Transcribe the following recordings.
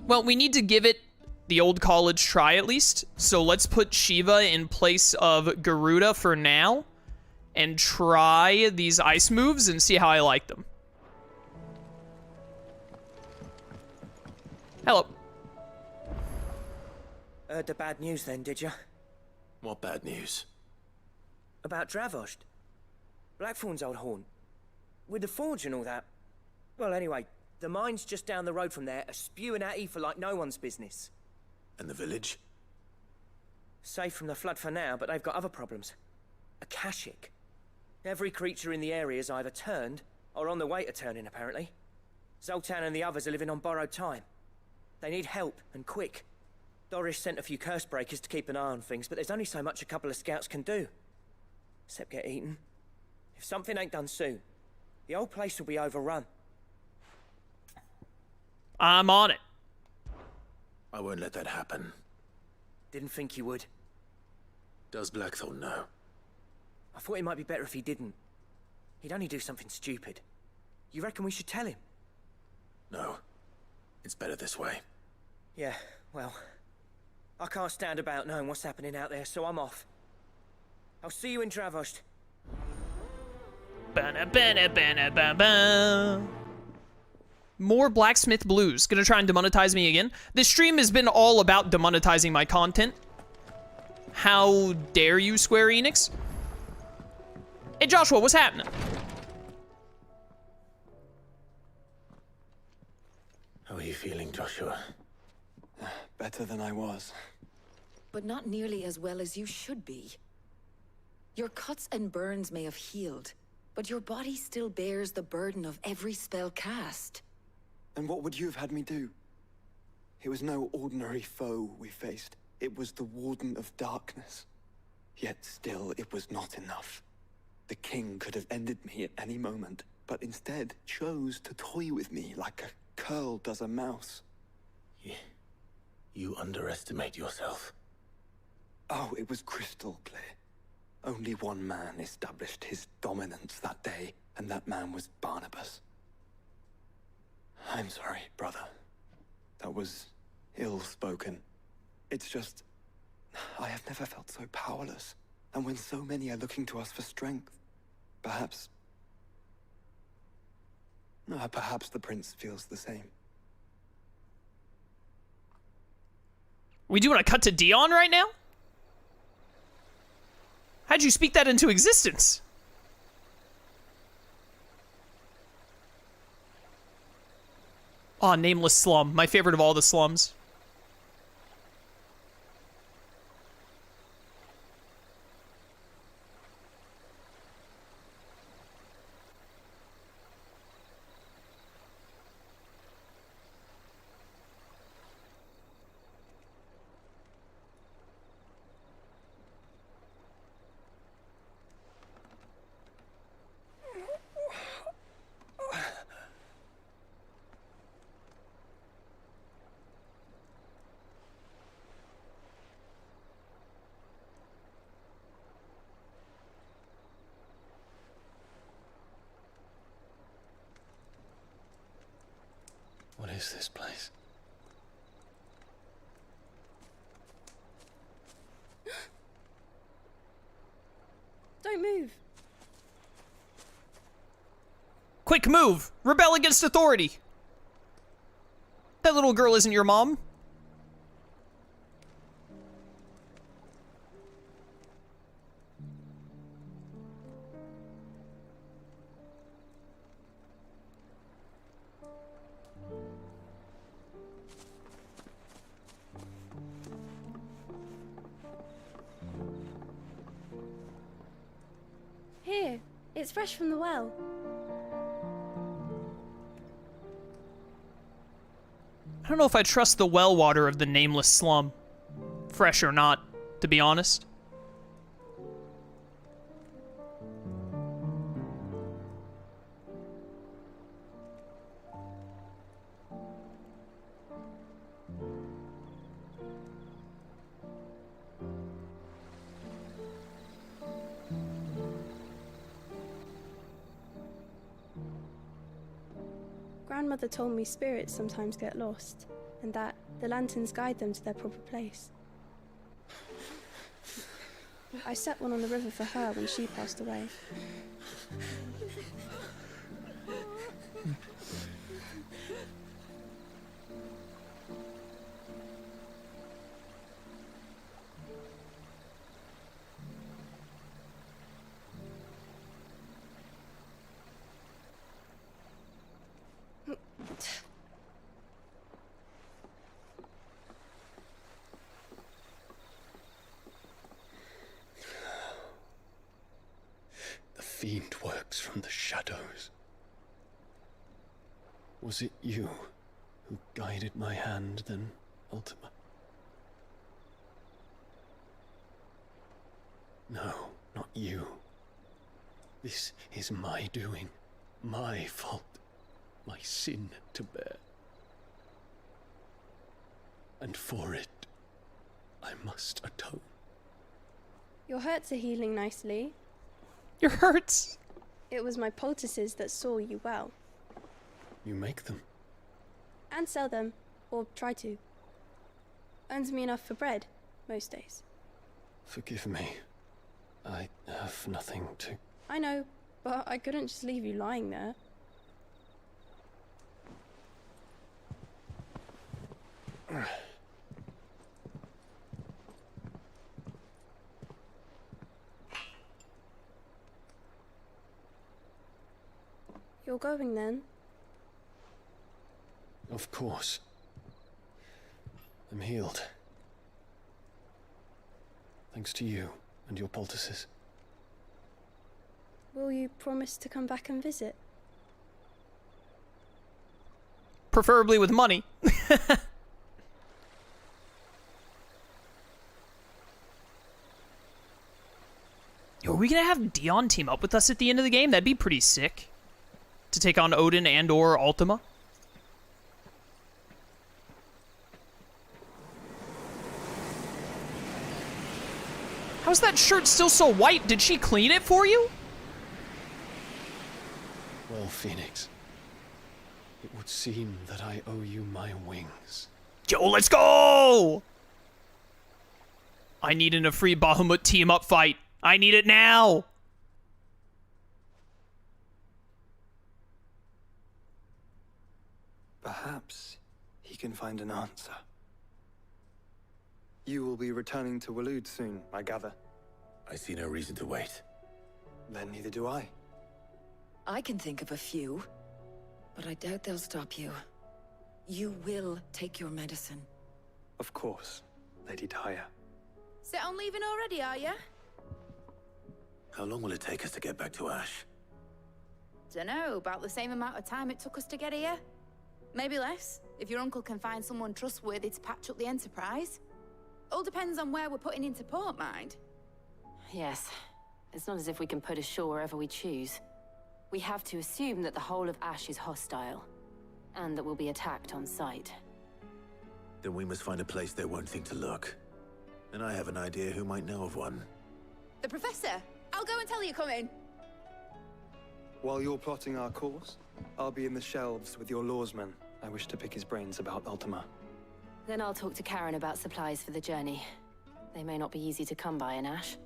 Well, we need to give it the old college try at least. So let's put Shiva in place of Garuda for now and try these ice moves and see how I like them. Hello. Heard the bad news then, did you? What bad news? About Dravozd. Blackthorn's old haunt. With the forge and all that. Well, anyway, the mines just down the road from there are spewing out ether like no one's business. And the village? Safe from the flood for now, but they've got other problems. Akashic. Every creature in the area is either turned, or on the way to turning, apparently. Zoltan and the others are living on borrowed time. They need help, and quick. Doris sent a few curse breakers to keep an eye on things, but there's only so much a couple of scouts can do. Except get eaten. If something ain't done soon, the old place will be overrun. I'm on it. I won't let that happen. Didn't think you would. Does Blackthorn know? I thought it might be better if he didn't. He'd only do something stupid. You reckon we should tell him? No. It's better this way. Yeah, well, I can't stand about knowing what's happening out there, so I'm off. I'll see you in Dravozd. More Blacksmith Blues. Gonna try and demonetize me again. This stream has been all about demonetizing my content. How dare you, Square Enix? Hey, Joshua, what's happening? How are you feeling, Joshua? Better than I was. But not nearly as well as you should be. Your cuts and burns may have healed, but your body still bears the burden of every spell cast. And what would you have had me do? It was no ordinary foe we faced. It was the Warden of Darkness. Yet still, it was not enough. The king could have ended me at any moment, but instead chose to toy with me like a curl does a mouse. You underestimate yourself. Oh, it was crystal clear. Only one man established his dominance that day, and that man was Barnabas. I'm sorry, brother. That was ill-spoken. It's just, I have never felt so powerless. And when so many are looking to us for strength, perhaps the prince feels the same. We doing a cut to Dion right now? How'd you speak that into existence? Aw, Nameless Slum. My favorite of all the slums. What is this place? Don't move. Quick move! Rebel against authority! That little girl isn't your mom. Here, it's fresh from the well. I don't know if I trust the well water of the Nameless Slum. Fresh or not, to be honest. Grandmother told me spirits sometimes get lost. and that the lanterns guide them to their proper place. I set one on the river for her when she passed away. The fiend works from the shadows. Was it you who guided my hand then, Ultima? No, not you. This is my doing, my fault, my sin to bear. And for it, I must atone. Your hurts are healing nicely. Your hurts. It was my poultices that saw you well. You make them? And sell them, or try to. Earns me enough for bread, most days. Forgive me. I have nothing to... I know, but I couldn't just leave you lying there. You're going then? Of course. I'm healed. Thanks to you and your poultices. Will you promise to come back and visit? Preferably with money. Yo, are we gonna have Dion team up with us at the end of the game? That'd be pretty sick. To take on Odin and or Ultima. How's that shirt still so white? Did she clean it for you? Well, Phoenix, it would seem that I owe you my wings. Yo, let's go! I need an Ifrit Bahamut team-up fight. I need it now! Perhaps he can find an answer. You will be returning to Waloed soon, I gather. I see no reason to wait. Then neither do I. I can think of a few, but I doubt they'll stop you. You will take your medicine. Of course, Lady Daya. Set on leaving already, are you? How long will it take us to get back to Ash? Dunno, about the same amount of time it took us to get here. Maybe less, if your uncle can find someone trustworthy to patch up the Enterprise. All depends on where we're putting into port, mind. Yes. It's not as if we can put ashore wherever we choose. We have to assume that the whole of Ash is hostile, and that we'll be attacked on sight. Then we must find a place they won't think to look. And I have an idea who might know of one. The Professor! I'll go and tell you come in. While you're plotting our course, I'll be in the shelves with your lawsman. I wish to pick his brains about Ultima. Then I'll talk to Karen about supplies for the journey. They may not be easy to come by in Ash.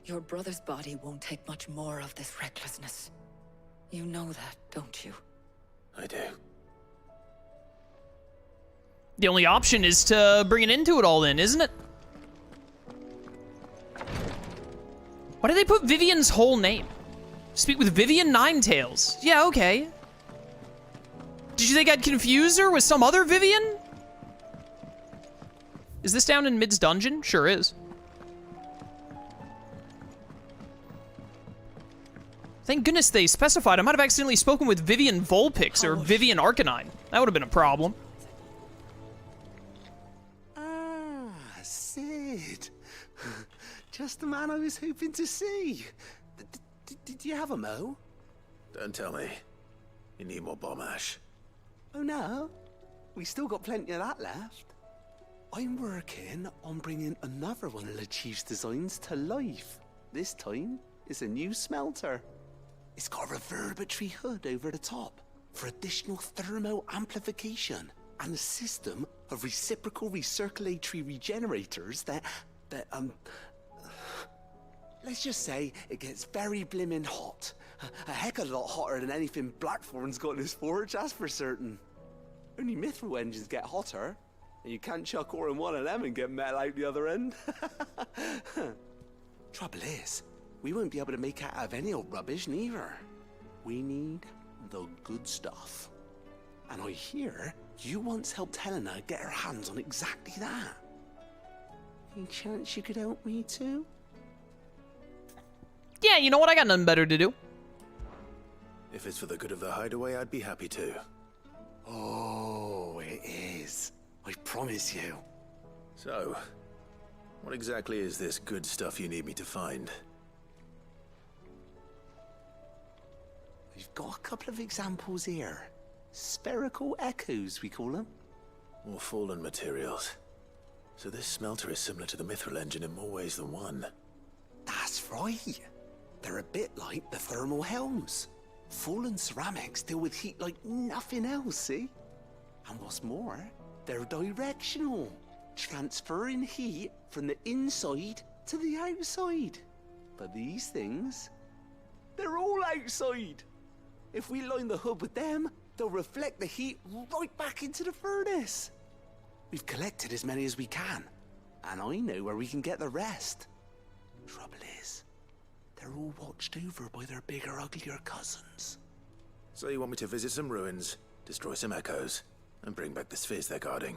Your brother's body won't take much more of this recklessness. You know that, don't you? I do. The only option is to bring an end to it all then, isn't it? Why did they put Vivian's whole name? Speak with Vivian Ninetails. Yeah, okay. Did you think I'd confuse her with some other Vivian? Is this down in Mid's dungeon? Sure is. Thank goodness they specified. I might have accidentally spoken with Vivian Vulpix or Vivian Arcanine. That would have been a problem. Ah, Sid. Just the man I was hoping to see. Did you have a mo? Don't tell me. You need more bomb ash. Oh no, we still got plenty of that left. I'm working on bringing another one of Lachief's designs to life. This time, It's a new smelter. It's got a reverberatory hood over the top for additional thermo amplification and a system of reciprocal recirculatory regenerators that let's just say it gets very blimmin' hot. A heck of a lot hotter than anything Blackthorn's got in his forge, that's for certain. Only mithril engines get hotter, and you can't chuck ore in one of them and get metal out the other end. Trouble is, we won't be able to make out of any old rubbish neither. We need the good stuff. And I hear you once helped Helena get her hands on exactly that. Any chance you could help me too? Yeah, you know what? I got nothing better to do. If it's for the good of the hideaway, I'd be happy to. Oh, it is. I promise you. So, what exactly is this good stuff you need me to find? We've got a couple of examples here. Spherical echoes, we call them. More fallen materials. So this smelter is similar to the mithril engine in more ways than one. That's right. They're a bit like the thermal helms. Fallen ceramics deal with heat like nothing else, see? And what's more, they're directional, transferring heat from the inside to the outside. But these things, they're all outside. If we line the hood with them, they'll reflect the heat right back into the furnace. We've collected as many as we can, and I know where we can get the rest. Trouble is, they're all watched over by their bigger, uglier cousins. So you want me to visit some ruins, destroy some echoes, and bring back the spheres they're guarding?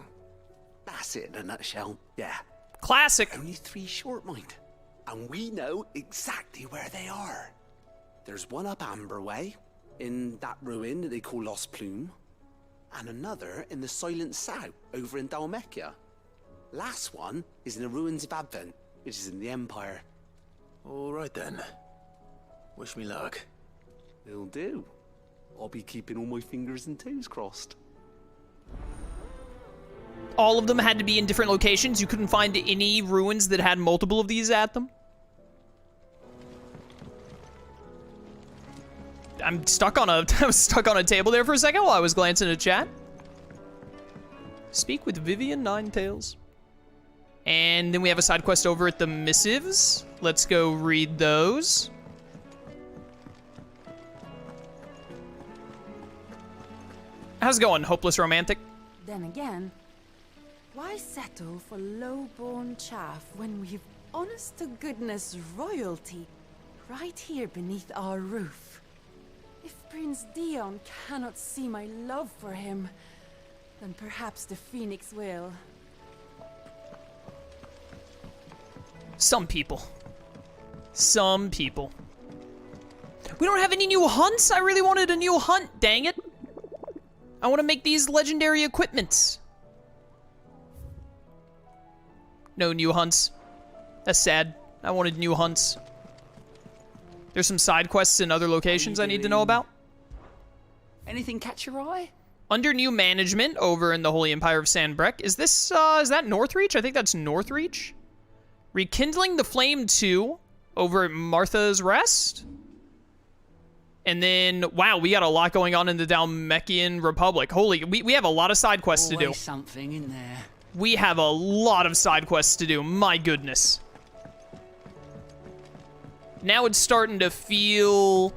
That's it in a nutshell, yeah. Classic. Only 3 short, mind. And we know exactly where they are. There's one up Amber Way, in that ruin that they call Lost Plume, and another in the Silent South, over in Dalmekia. Last one is in the ruins of Advent, which is in the Empire. All right then. Wish me luck. Will do. I'll be keeping all my fingers and toes crossed. All of them had to be in different locations. You couldn't find any ruins that had multiple of these at them. I'm stuck on a I was stuck on a table there for a second while I was glancing at chat. Speak with Vivian Ninetails. And then we have a side quest over at the Missives. Let's go read those. How's it going, Hopeless Romantic? Then again, why settle for low-born chaff when we've honest-to-goodness royalty right here beneath our roof? If Prince Dion cannot see my love for him, then perhaps the Phoenix will. Some people. Some people. We don't have any new hunts? I really wanted a new hunt, dang it. I want to make these legendary equipments. No new hunts. That's sad. I wanted new hunts. There's some side quests in other locations I need to know about. Anything catch your eye? Under new management over in the Holy Empire of Sandbreck. Is this, is that Northreach? I think that's Northreach. Rekindling the Flame 2 over at Martha's Rest. And then, wow, we got a lot going on in the Dalmekian Republic. Holy, we have a lot of side quests to do. Always something in there. We have a lot of side quests to do, my goodness. Now it's starting to feel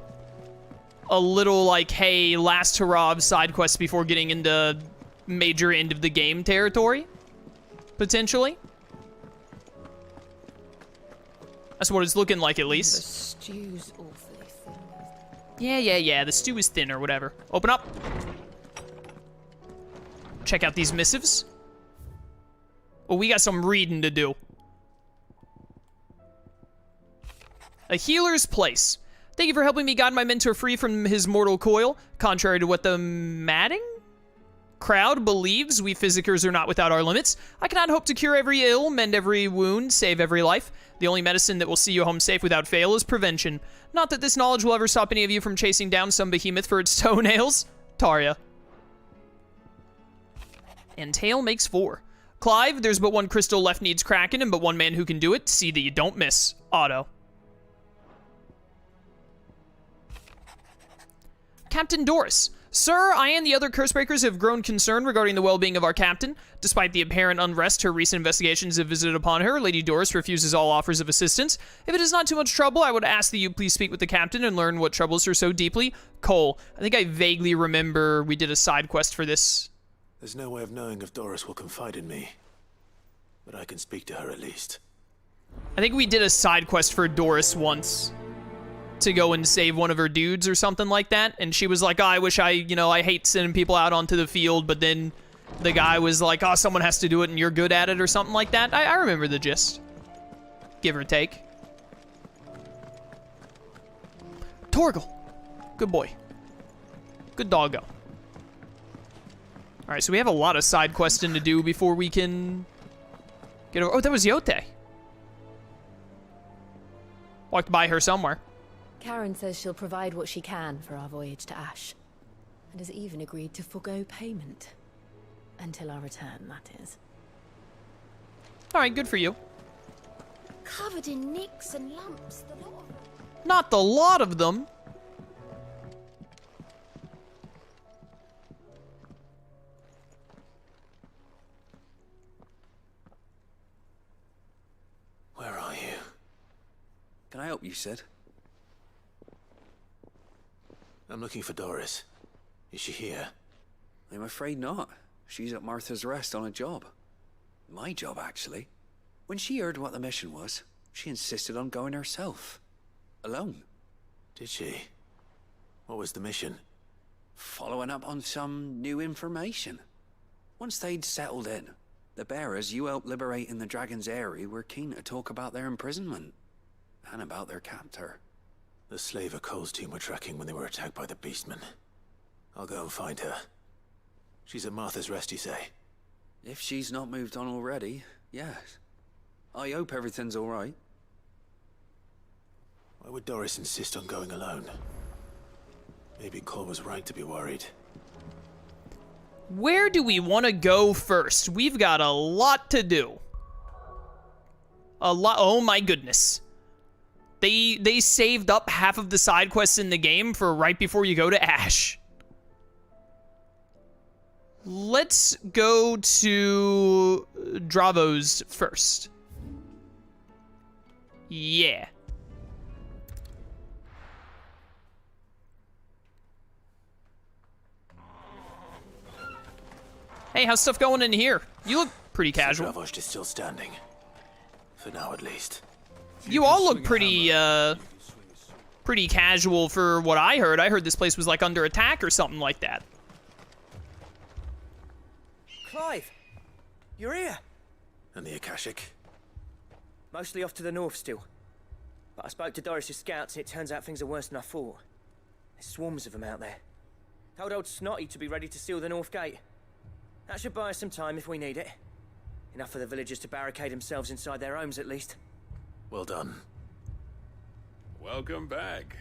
a little like, hey, last hurrah of side quests before getting into major end of the game territory, potentially. That's what it's looking like, at least. The stew's awfully thin. Yeah, the stew is thin or whatever. Open up. Check out these missives. Oh, we got some reading to do. A healer's place. Thank you for helping me guide my mentor free from his mortal coil. Contrary to what the madding crowd believes, we physicers are not without our limits. I cannot hope to cure every ill, mend every wound, save every life. The only medicine that will see you home safe without fail is prevention. Not that this knowledge will ever stop any of you from chasing down some behemoth for its toenails. Tarya. And tail makes 4. Clive, there's but one crystal left needs cracking and but one man who can do it. See that you don't miss. Otto. Captain Doris. Sir, I and the other Cursebreakers have grown concerned regarding the well-being of our captain. Despite the apparent unrest her recent investigations have visited upon her, Lady Doris refuses all offers of assistance. If it is not too much trouble, I would ask that you please speak with the captain and learn what troubles her so deeply. Cole, I think I vaguely remember we did a side quest for this. There's no way of knowing if Doris will confide in me, but I can speak to her at least. I think we did a side quest for Doris once to go and save one of her dudes or something like that, and she was like, oh, I wish I hate sending people out onto the field, but then the guy was like, oh, someone has to do it and you're good at it or something like that. I remember the gist. Give or take. Torgal. Good boy. Good doggo. Alright, so we have a lot of side questing to do before we can get over. Oh, that was Yote. Walked by her somewhere. Karen says she'll provide what she can for our voyage to Ash, and has even agreed to forgo payment. Until our return, that is. Alright, good for you. Covered in nicks and lumps, the lot of them. Not the lot of them. Where are you? Can I help you, Sid? I'm looking for Doris. Is she here? I'm afraid not. She's at Martha's Rest on a job. My job, actually. When she heard what the mission was, she insisted on going herself. Alone. Did she? What was the mission? Following up on some new information. Once they'd settled in, the bearers you helped liberate in the Dragon's Eyrie were keen to talk about their imprisonment. And about their captor. The slaver Cole's team were tracking when they were attacked by the Beastmen. I'll go and find her. She's at Martha's Rest, you say? If she's not moved on already, yes. I hope everything's alright. Why would Doris insist on going alone? Maybe Cole was right to be worried. Where do we want to go first? We've got a lot to do. A lot. Oh my goodness. They saved up half of the side quests in the game for right before you go to Ash. Let's go to Dravozd first. Yeah. Hey, how's stuff going in here? You look pretty casual. Dravozd is still standing. For now, at least. You all look pretty, pretty casual for what I heard. I heard this place was, like, under attack or something like that. Clive! You're here! And the Akashic? Mostly off to the north still. But I spoke to Doris's scouts and it turns out things are worse than I thought. There's swarms of them out there. Told old Snotty to be ready to seal the north gate. That should buy us some time if we need it. Enough for the villagers to barricade themselves inside their homes at least. Well done. Welcome back,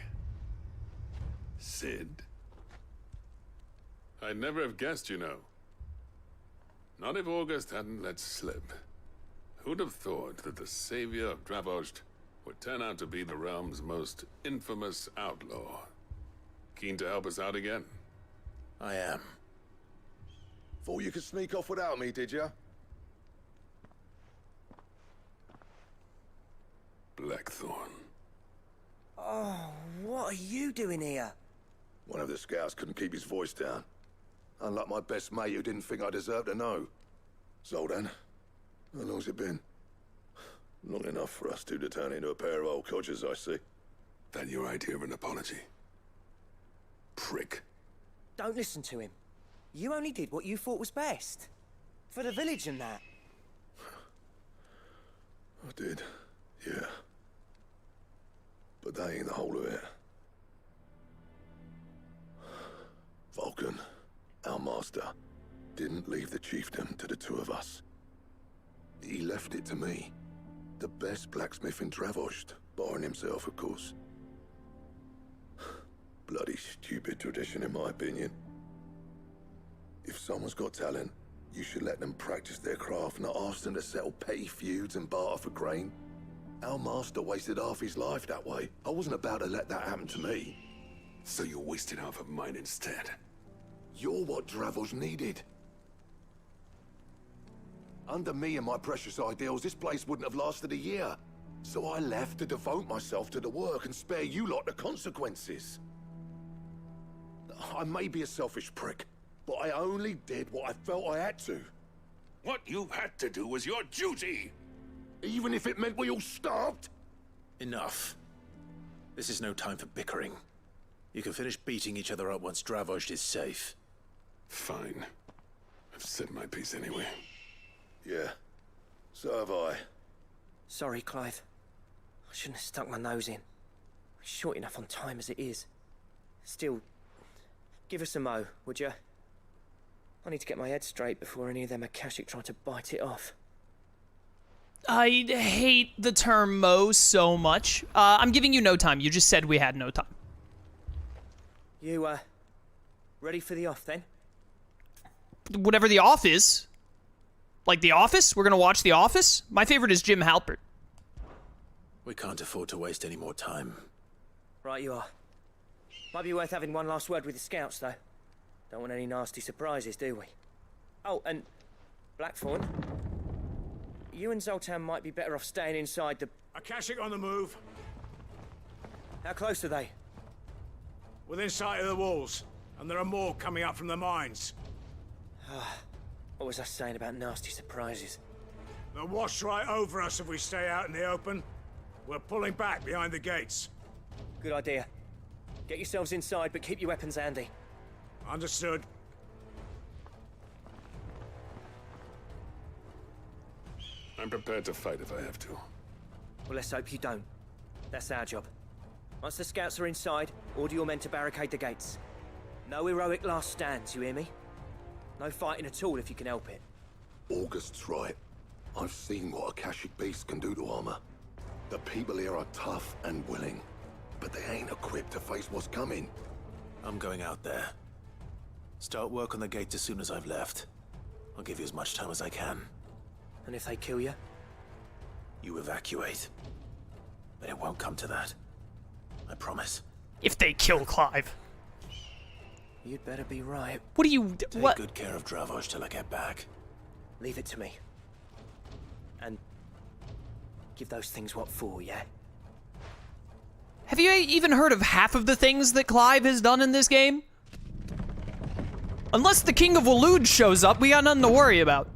Sid. I'd never have guessed, you know. Not if August hadn't let slip. Who'd have thought that the savior of Dravozd would turn out to be the realm's most infamous outlaw? Keen to help us out again? I am. Thought you could sneak off without me, did ya? Blackthorn. Oh, what are you doing here? One of the scouts couldn't keep his voice down. Unlike my best mate who didn't think I deserved to know. Zoldan, how long's it been? Long enough for us two to turn into a pair of old codgers, I see. That your idea of an apology? Prick. Don't listen to him. You only did what you thought was best. For the village and that. I did, yeah. But that ain't the whole of it. Vulcan, our master, didn't leave the chiefdom to the two of us. He left it to me, the best blacksmith in Dravozd, barring himself, of course. Bloody stupid tradition, in my opinion. If someone's got talent, you should let them practice their craft, not ask them to settle petty feuds and barter for grain. Our master wasted half his life that way. I wasn't about to let that happen to me. So you wasted half of mine instead. You're what Dravozd needed. Under me and my precious ideals, this place wouldn't have lasted a year. So I left to devote myself to the work and spare you lot the consequences. I may be a selfish prick, but I only did what I felt I had to. What you had to do was your duty! Even if it meant we all starved? Enough. This is no time for bickering. You can finish beating each other up once Dravozd is safe. Fine. I've said my piece anyway. Yeah, so have I. Sorry, Clive. I shouldn't have stuck my nose in. We're short enough on time as it is. Still, give us a mo, would you? I need to get my head straight before any of them Akashic try to bite it off. I hate the term mo so much. I'm giving you no time. You just said we had no time. You, ready for the off, then? Whatever the off is. Like The Office? We're gonna watch The Office? My favorite is Jim Halpert. We can't afford to waste any more time. Right you are. Might be worth having one last word with the scouts, though. Don't want any nasty surprises, do we? Oh, and Blackthorn, you and Zoltan might be better off staying inside the... Akashic on the move. How close are they? Within sight of the walls, and there are more coming up from the mines. What was I saying about nasty surprises? They'll wash right over us if we stay out in the open. We're pulling back behind the gates. Good idea. Get yourselves inside, but keep your weapons handy. Understood. I'm prepared to fight if I have to. Well, let's hope you don't. That's our job. Once the scouts are inside, order your men to barricade the gates. No heroic last stands, you hear me? No fighting at all if you can help it. August's right. I've seen what Akashic beasts can do to armor. The people here are tough and willing, but they ain't equipped to face what's coming. I'm going out there. Start work on the gate as soon as I've left. I'll give you as much time as I can. And if they kill you? You evacuate. But it won't come to that. I promise. If they kill Clive. You'd better be right. What do you... Take good care of Dravozd till I get back. Leave it to me. And give those things what for, yeah? Have you even heard of half of the things that Clive has done in this game? Unless the King of Waloed shows up, we got nothing to worry about.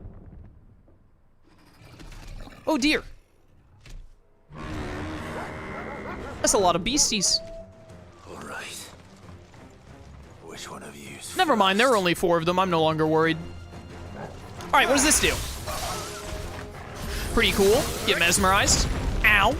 Oh dear. That's a lot of beasties. All right. Which one of you? Never mind, there are only 4 of them. I'm no longer worried. All right, what does this do? Pretty cool. Get mesmerized. Ow.